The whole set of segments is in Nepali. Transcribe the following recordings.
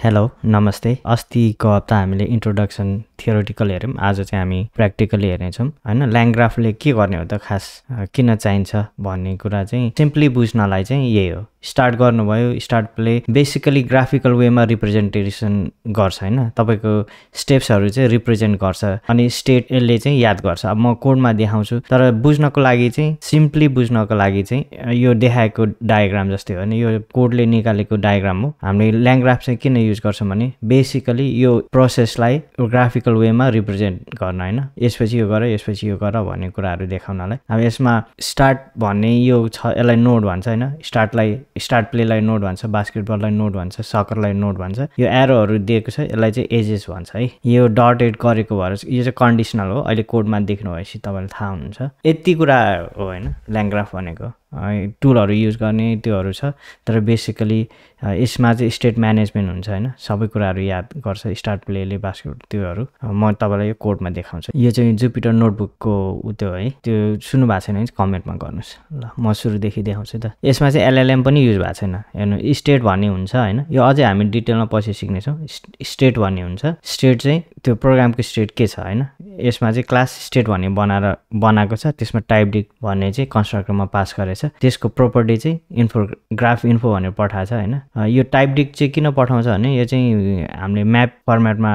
हेलो नमस्ते अस्तिको हप्ता हामीले इन्ट्रोडक्सन थियोरिटिकल हेर्यौं आज चाहिँ हामी प्र्याक्टिकली हेर्नेछौं हैन ल्याङ ग्राफले के गर्ने हो त खास किन चाहिन्छ भन्ने कुरा चाहिँ सिम्पली बुझ्नलाई चाहिँ यही हो स्टार्ट गर्नुभयो स्टार्ट प्ले बेसिकली ग्राफिकल वेमा रिप्रेजेन्टेसन गर्छ हैन तपाईको स्टेप्सहरु चाहिँ रिप्रेजेन्ट गर्छ अनि स्टेट यसले चाहिँ याद गर्छ अब म कोडमा देखाउँछु तर बुझ्नको लागि चाहिँ सिम्पली बुझ्नको लागि चाहिँ यो देखाएको डायग्राम जस्तै हो नि यो कोडले निकालेको डायग्राम हो हामीले ल्याङ ग्राफ चाहिँ किन युज गर्छौं भने बेसिकली यो प्रोसेसलाई ग्राफिकल वेमा रिप्रेजेन्ट गर्न हैन यसपछि यो गर भन्ने कुराहरु देखाउनलाई अब यसमा स्टार्ट भन्ने यो छ यसलाई नोड भन्छ हैन स्टार्ट प्लेलाई नोड भन्छ बास्केटबललाई नोड भन्छ सकरलाई नोड भन्छ यो एरोहरु दिएको छ यसलाई चाहिँ एजेस भन्छ है यो डटेड गरेको भएर यो चाहिँ कन्डिसनल हो अहिले कोडमा देख्नु भएपछि तपाईलाई थाहा हुन्छ यति कुरा हो हैन ल्याङ ग्राफ भनेको टुलहरु युज गर्ने त्योहरु छ तर बेसिकली यसमा चाहिँ स्टेट म्यानेजमेन्ट हुन्छ हैन सबै कुराहरु याद गर्छ स्टार्ट प्लेले बास्केट त्योहरु म तपाईलाई यो कोडमा देखाउँछु यो चाहिँ जुपिटर नोटबुकको त्यो है त्यो सुन्नु भएको छैन भने कमेन्टमा गर्नुस् ल म सुरुदेखि देखाउँछु त यसमा चाहिँ एलएलएम पनि युज भएको छैन हेर्नु स्टेट भन्ने हुन्छ हैन यो अझै हामी डिटेलमा पछि सिक्ने छौं स्टेट भन्ने हुन्छ स्टेट चाहिँ त्यो प्रोग्रामको स्टेट के छ हैन यसमा चाहिँ क्लास स्टेट भन्ने बनाएको छ त्यसमा टाइपडिक्ट भन्ने चाहिँ कन्स्ट्रक्टरमा पास गरेछ त्यसको प्रोपर्टी चाहिँ ग्राफ इन्फो भनेर पठाएको छ हैन यो टाइपडिक्ट चाहिँ किन पठाउँछ भने यो चाहिँ हामीले म्याप फर्मेटमा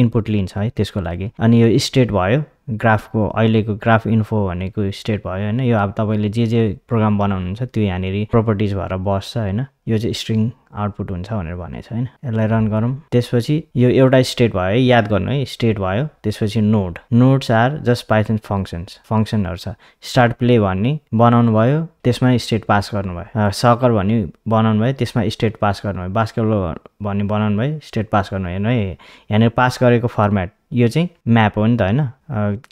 इनपुट लिन्छ है त्यसको लागि अनि यो स्टेट भयो ग्राफको अहिलेको ग्राफ इन्फो भनेको स्टेट भयो हैन यो अब तपाईले जे प्रोग्राम बनाउनुहुन्छ त्यो यहाँनेरि प्रोपर्टिज भएर बस्छ हैन यो चाहिँ स्ट्रिङ आउटपुट हुन्छ भनेर भनेछ हैन यसलाई रन गरौँ त्यसपछि यो एउटा स्टेट भयो है याद गर्नु है स्टेट भयो त्यसपछि नोड्स आर जस्ट पाइथन फंक्सनहरु छ स्टार्ट प्ले भन्ने बनाउनु भयो त्यसमा स्टेट पास गर्नुभयो सकर भन्ने बनाउनु भयो त्यसमा स्टेट पास गर्नुभयो बास्केटबल भन्ने बनाउनु भयो स्टेट पास गर्नुभयो है यहाँ पास गरेको फर्मेट यो चाहिँ म्याप हो नि त हैन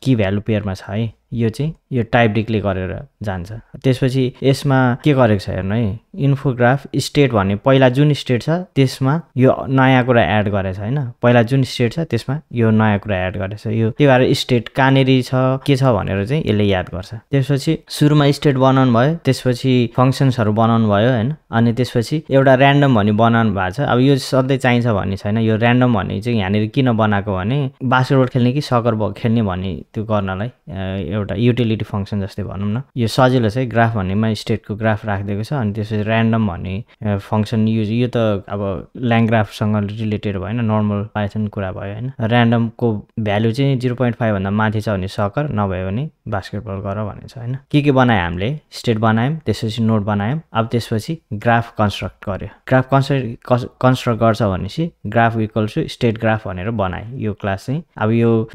की भ्यालु पेयरमा छ है यो चाहिँ यो टाइपडिक्टले गरेर जान्छ त्यसपछि यसमा के गरेको छ हेर्नु है इन्फोग्राफ स्टेट भन्ने पहिला जुन स्टेट छ त्यसमा यो नयाँ कुरा एड गरेछ हैन पहिला जुन स्टेट छ त्यसमा यो नयाँ कुरा एड गरेछ यो त्यही भएर स्टेट कानेरी छ के छ भनेर चाहिँ यसले याद गर्छ त्यसपछि सुरुमा स्टेट बनाउनु भयो त्यसपछि फंक्सन्सहरु बनाउनु भयो हैन अनि त्यसपछि एउटा र्यान्डम भन्ने बनाउनु भएको छ अब यो सधैं चाहिन्छ भन्ने छैन यो र्यान्डम भन्ने चाहिँ यहाँनेरि किन बनाएको भने बास्केटबल खेल्ने कि सकर खेल्ने भन्ने त्यो गर्नलाई एउटा युटिलिटी फंक्सन जस्तै भनौं न यो सजिलो छ ग्राफ भन्नेमा स्टेटको ग्राफ राखिदिएको छ अनि त्यसपछि र्यान्डम भन्ने फंक्सन युज यो त अब ल्याङ ग्राफसँग रिलेटेड भएन नर्मल पाइथन कुरा भयो हैन र्यान्डमको भ्यालु चाहिँ 0.5 भन्दा माथि छ भने सकर नभए भने बास्केटबल गर भनेछ हैन के बनाए हामीले स्टेट बनायौं त्यसपछि नोड बनायौं अब त्यसपछि ग्राफ कन्स्ट्रक्ट गर्यो ग्राफ कन्स्ट्रक्ट गर्छ भनेपछि graph equals to state graph भनेर बनाए यो क्लास चाहिँ अब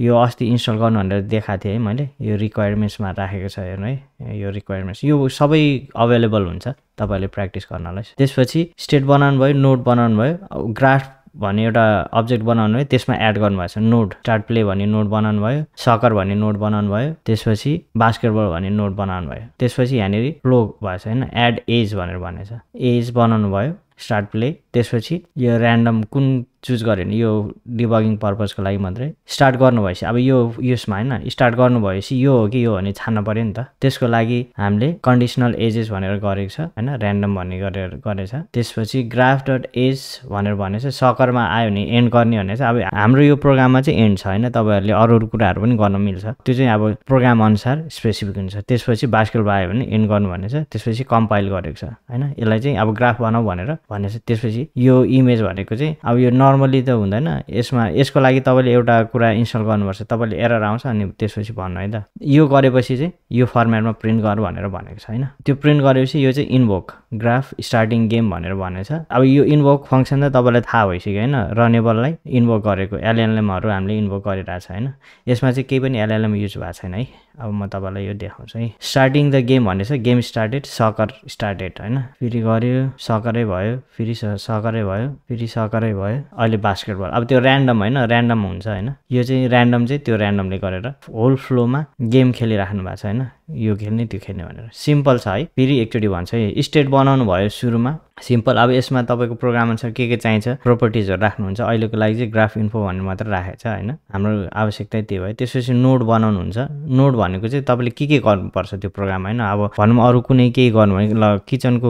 यो अस्ति इन्स्टल गर्नु भनेर देखाएको थिए है मैले यो रिक्वायरमेन्ट्समा राखेको छ हेर्नु है यो रिक्वायरमेन्ट्स यो सबै अवेलेबल हुन्छ तपाईले प्र्याक्टिस गर्नलाई त्यसपछि स्टेट बनाउनु भयो नोड बनाउनु भयो ग्राफ भन्ने एउटा अब्जेक्ट बनाउनु भयो त्यसमा एड गर्नुभएको छ नोड स्टार्ट प्ले भन्ने नोड बनाउनु भयो सकर भन्ने नोड बनाउनु भयो त्यसपछि बास्केटबल भन्ने नोड बनाउनु भयो त्यसपछि यहाँनेरि फ्लो भएछ हैन एड एज भनेर भनेछ एज बनाउनु भयो स्टार्ट प्ले त्यसपछि यो र्यान्डम कुन चुज गर्यो नि यो डिबगिङ पर्पजको लागि मात्रै स्टार्ट गर्नु भएपछि अब यो यसमा हैन स्टार्ट गर्नु भएपछि यो हो कि यो भन्ने छान्न पर्यो नि त त्यसको लागि हामीले कन्डिसनल एजेस भनेर गरेको छ हैन र्यान्डम भन्ने गरेछ त्यसपछि ग्राफ डट एज भनेर भनेछ सकरमा आयो भने एन्ड गर्ने भनेछ अब हाम्रो यो प्रोग्राममा चाहिँ एन्ड छ हैन तपाईहरुले अरु कुराहरु पनि गर्न मिल्छ त्यो चाहिँ अब प्रोग्राम अनुसार स्पेसिफिक हुन्छ त्यसपछि बास्केटबल आयो भने एन्ड गर्नु भनेछ त्यसपछि कम्पाइल गरेको छ हैन यसलाई चाहिँ अब ग्राफ बनाऊ भनेर भनेछ त्यसपछि यो इमेज भनेको चाहिँ अब यो नर्मली त हुँदैन यसको लागि तपाईले एउटा कुरा इन्स्टल गर्नुपर्छ तपाईले एरर आउँछ अनि त्यसपछि भन्नु है त यो गरेपछि चाहिँ यो फर्मेटमा प्रिन्ट गर भनेर भनेको छ हैन त्यो प्रिन्ट गरेपछि यो चाहिँ इन्भोक ग्राफ स्टार्टिङ गेम भनेर भनेछ अब यो इन्भोक फंक्सन त तपाईलाई थाहा भइसक्यो हैन रनेबललाई इन्भोक गरेको एलएलएमहरु हामीले इन्भोक गरिरहेछ हैन यसमा चाहिँ केही पनि एलएलएम युज भएको छैन है अब म तपाईलाई यो देखाउँछु है स्टार्टिङ द गेम भनेछ गेम स्टार्टेड सकर स्टार्टेड हैन फेरि गर्यो सकरै भयो फेरि सकरै भयो फेरि सकरै भयो अहिले बास्केटबल अब त्यो र्यान्डम हैन र्यान्डम हुन्छ हैन यो चाहिँ र्यान्डम चाहिँ त्यो र्यान्डमले गरेर होल फ्लोमा गेम खेलिराख्नु भएको छ हैन यो खेल्ने त्यो खेल्ने भनेर सिम्पल छ है फेरि एकचोटी भन्छ है स्टेट बनाउनु भयो सुरुमा सिम्पल। अब यसमा तपाईँको प्रोग्राम अनुसार के चाहिन्छ प्रोपर्टिजहरू राख्नुहुन्छ। अहिलेको लागि चाहिँ ग्राफ इन्फो भन्ने मात्र राखेको छ होइन, हाम्रो आवश्यकता त्यही भयो। त्यसपछि नोड बनाउनुहुन्छ। नोड भनेको चाहिँ तपाईँले के गर्नुपर्छ त्यो प्रोग्राम होइन। अब भनौँ अरू कुनै केही गर्नु भने ल किचनको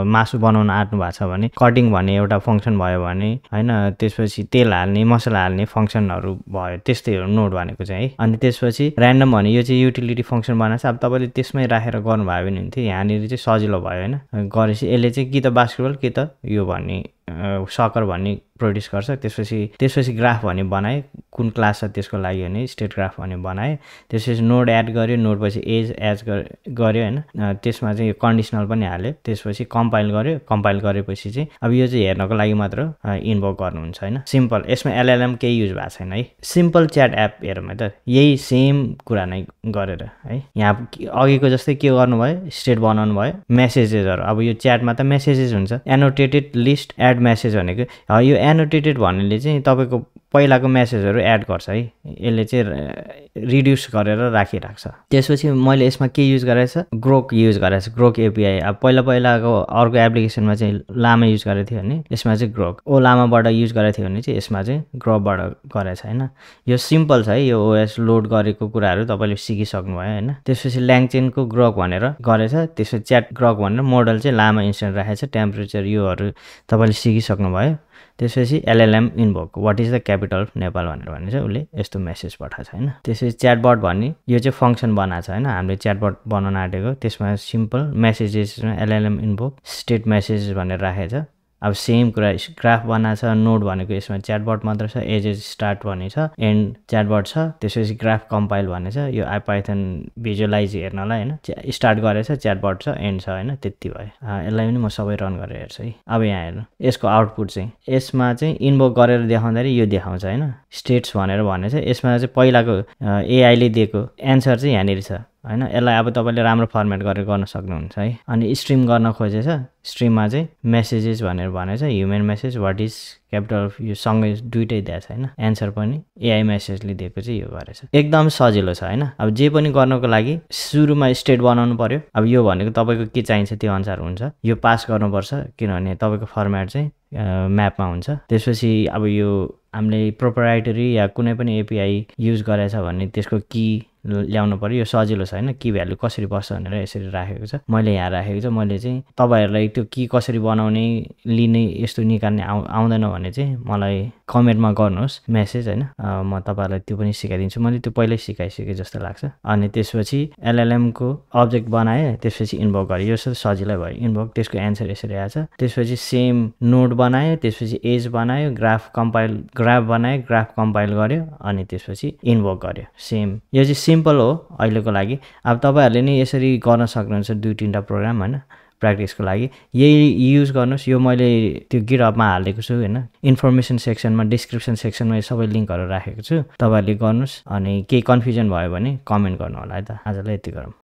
मासु बनाउन आँट्नु भएको छ भने कटिङ भन्ने एउटा फङ्सन भयो भने होइन, त्यसपछि तेल हाल्ने मसला हाल्ने फङ्सनहरू भयो, त्यस्तैहरू नोड भनेको चाहिँ है। अनि त्यसपछि ऱ्यान्डम भने यो चाहिँ युटिलिटी फङ्सन बनाएको छ। अब तपाईँले त्यसमै राखेर गर्नुभयो भने हुन्थ्यो, यहाँनिर चाहिँ सजिलो भयो होइन। गरेपछि यसले चाहिँ कि त बास्केटबल कि त यो भन्ने सकर भन्ने प्रोड्युस गर्छ। त्यसपछि ग्राफ भन्ने बनाएँ, कुन क्लास छ त्यसको लागि भने स्टेट ग्राफ भन्ने बनाएँ। त्यसपछि नोड एड गऱ्यो, नोडपछि एज गऱ्यो होइन। त्यसमा चाहिँ यो कन्डिसनल पनि हाल्यो। त्यसपछि कम्पाइल गऱ्यो, कम्पाइल गरेपछि चाहिँ अब यो चाहिँ हेर्नको लागि मात्र इन्भोक गर्नुहुन्छ होइन। सिम्पल, यसमा एलएलएम केही युज भएको छैन है। सिम्पल च्याट एप हेरौँ है त, यही सेम कुरा नै गरेर है। यहाँ अघिको जस्तै के गर्नुभयो, स्टेट बनाउनु भयो, मेसेजेसहरू। अब यो च्याटमा त मेसेजेस हुन्छ, एनोटेटेड लिस्ट एड मेसेज भनेको यो एनोटेटेड भन्नेले चाहिँ तपाईँको पहिलाको मेसेजहरू एड गर्छ है। यसले चाहिँ रिड्युस गरेर राखिराख्छ। त्यसपछि मैले यसमा के युज गरेको छ, ग्रोक युज गरेको छ, ग्रोक एपिआई। अब पहिलाको अर्को एप्लिकेसनमा चाहिँ लामा युज गरेको थियो भने यसमा चाहिँ ग्रोक, लामाबाट युज गरेको थियो भने चाहिँ यसमा चाहिँ ग्रोकबाट गरेको छ होइन। यो सिम्पल छ है, यो ओएस लोड गरेको कुराहरू तपाईँले सिकिसक्नु भयो होइन। त्यसपछि ल्याङचेनको ग्रोक भनेर गरेछ। त्यसपछि च्याट ग्रोक भनेर मोडल चाहिँ लामा इन्स्टेन्ट राखेको छ, टेम्परेचर योहरू तपाईँले सिकिसक्नु भयो। त्यसपछि LLM invoke what is the capital of Nepal भनेर भने चाहिँ उसले यस्तो मेसेज पठाएको छ होइन। त्यसपछि च्याटबट भन्ने यो चाहिँ फङ्सन बनाएको छ होइन, हामीले च्याटबट बनाउन आँटेको। त्यसमा सिम्पल मेसेजेसमा एलएलएम इन्भोक स्टेट मेसेज भनेर राखेको छ। अब सेम कुरा ग्राफ बनाएको छ। नोड भनेको यसमा च्याटबट मात्र छ, एजेस स्टार्ट भन्ने छ, एन्ड च्याटबट छ। त्यसपछि ग्राफ कम्पाइल भन्ने छ, यो पाइथन भिजुअलाइज हेर्नलाई होइन। स्टार्ट गरेछ, च्याटबट छ, एन्ड छ होइन, त्यति भयो। यसलाई पनि म सबै रन गरेर हेर्छु है। अब यहाँ हेर्नु यसको आउटपुट चाहिँ यसमा चाहिँ इन्भोक गरेर देखाउँदाखेरि यो देखाउँछ होइन, स्टेट्स भनेर भनेछ। यसमा चाहिँ पहिलाको एआईले दिएको एन्सर चाहिँ यहाँनिर छ होइन। यसलाई अब तपाईँले राम्रो फर्मेट गरेर गर्न सक्नुहुन्छ है। अनि स्ट्रिम गर्न खोजेछ, स्ट्रिममा चाहिँ मेसेजेस भनेर भनेछ, human message what is capital of यो सँगै दुइटै दिएको छ होइन। एन्सर पनि एआई मेसेजले दिएको चाहिँ यो गरेछ। एकदम सजिलो छ होइन। अब जे पनि गर्नको लागि सुरुमा स्टेट बनाउनु पर्यो। अब यो भनेको तपाईँको के चाहिन्छ त्यो अनुसार हुन्छ, यो पास गर्नुपर्छ किनभने तपाईँको फर्मेट चाहिँ म्यापमा हुन्छ। त्यसपछि अब यो हामीले प्रोप्राइटरी या कुनै पनि एपिआई युज गरेछ भने त्यसको की ल्याउनु पर्यो। यो सजिलो छ होइन, की भ्यालु कसरी बस्छ भनेर यसरी राखेको छ। मैले यहाँ राखेको छ। मैले चाहिँ तपाईँहरूलाई त्यो की कसरी बनाउने लिने यस्तो निकाल्ने आउँदैन भने चाहिँ मलाई कमेन्टमा गर्नुहोस् मेसेज होइन, म तपाईँहरूलाई त्यो पनि सिकाइदिन्छु। मैले त्यो पहिल्यै सिकाइसकेँ जस्तो लाग्छ। अनि त्यसपछि एलएलएमको अब्जेक्ट बनाएँ, त्यसपछि इन्भोक गरेँ। यो सजिलै भयो इन्भोक। त्यसको एन्सर यसरी आएछ। त्यसपछि सेम नोड बनायो, त्यसपछि एज बनायो, ग्राफ बनायो, ग्राफ कम्पाइल गर्यो, अनि त्यसपछि इन्भोक गर्यो। सेम यो चाहिँ सिम्पल हो अहिलेको लागि। अब तपाईँहरूले नि यसरी गर्न सक्नुहुन्छ 2-3टा प्रोग्राम होइन प्र्याक्टिसको लागि। यही युज गर्नुहोस्। यो मैले त्यो गिटहबमा हालेको छु होइन, इन्फर्मेसन सेक्सनमा डिस्क्रिप्सन सेक्सनमा यो सबै लिङ्कहरू राखेको छु, तपाईँहरूले गर्नुहोस्। अनि केही कन्फ्युजन भयो भने कमेन्ट गर्नु होला है त। आजलाई यति गरौँ।